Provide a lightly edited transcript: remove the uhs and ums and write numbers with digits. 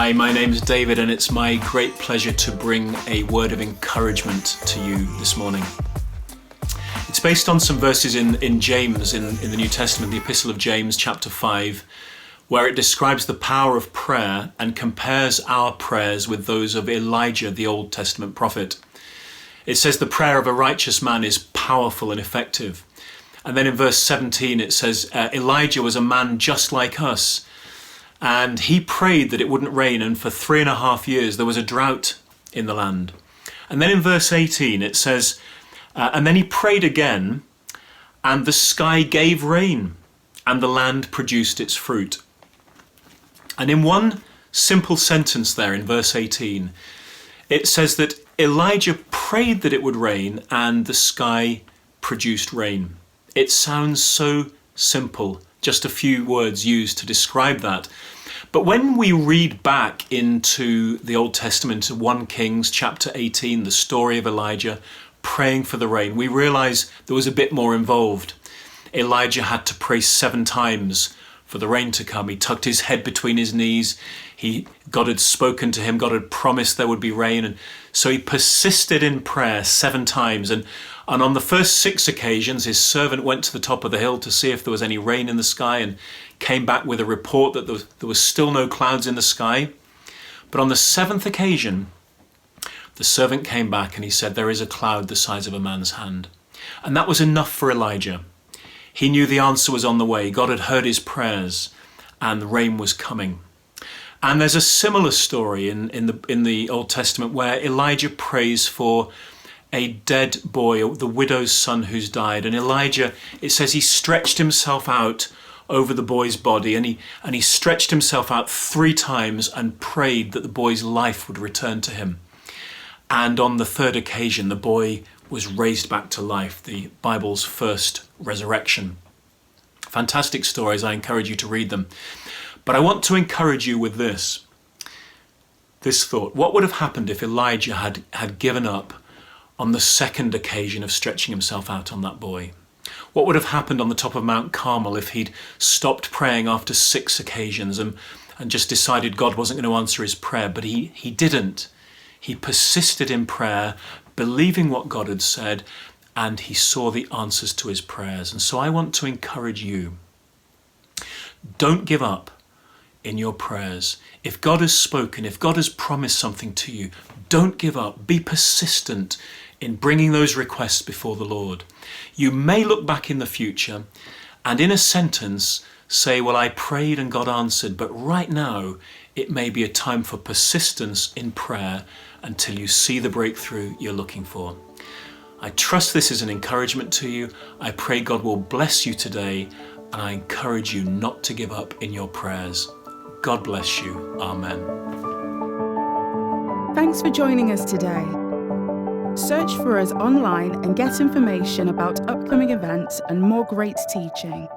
Hi, my name's David, and it's my great pleasure to bring a word of encouragement to you this morning. It's based on some verses in James, in the New Testament, the Epistle of James, chapter 5, where it describes the power of prayer and compares our prayers with those of Elijah, the Old Testament prophet. It says the prayer of a righteous man is powerful and effective. And then in verse 17 it says, Elijah was a man just like us, and he prayed that it wouldn't rain, and for 3.5 years there was a drought in the land. And then in verse 18 it says, and then he prayed again, and the sky gave rain, and the land produced its fruit. And in one simple sentence there in verse 18, it says that Elijah prayed that it would rain, and the sky produced rain. It sounds so simple, just a few words used to describe that. But when we read back into the Old Testament, 1 Kings chapter 18, the story of Elijah praying for the rain, we realize there was a bit more involved. Elijah had to pray 7 times for the rain to come. He tucked his head between his knees. God had spoken to him. God had promised there would be rain. And so he persisted in prayer 7 times. And on the first 6 occasions, his servant went to the top of the hill to see if there was any rain in the sky and came back with a report that there was still no clouds in the sky. But on the 7th occasion, the servant came back and he said, there is a cloud the size of a man's hand. And that was enough for Elijah. He knew the answer was on the way. God had heard his prayers and the rain was coming. And there's a similar story in the Old Testament where Elijah prays for a dead boy, the widow's son who's died. And Elijah, it says he stretched himself out over the boy's body and he stretched himself out 3 times and prayed that the boy's life would return to him. And on the 3rd occasion, the boy was raised back to life, the Bible's first resurrection. Fantastic stories. I encourage you to read them. But I want to encourage you with this thought. What would have happened if Elijah had given up on the 2nd occasion of stretching himself out on that boy? What would have happened on the top of Mount Carmel if he'd stopped praying after 6 occasions and just decided God wasn't going to answer his prayer? But he didn't. He persisted in prayer, believing what God had said, and he saw the answers to his prayers. And so I want to encourage you. Don't give up in your prayers. If God has spoken, if God has promised something to you, don't give up. Be persistent in bringing those requests before the Lord. You may look back in the future and in a sentence say, well, I prayed and God answered, but right now it may be a time for persistence in prayer until you see the breakthrough you're looking for. I trust this is an encouragement to you. I pray God will bless you today, and I encourage you not to give up in your prayers. God bless you. Amen. Thanks for joining us today. Search for us online and get information about upcoming events and more great teaching.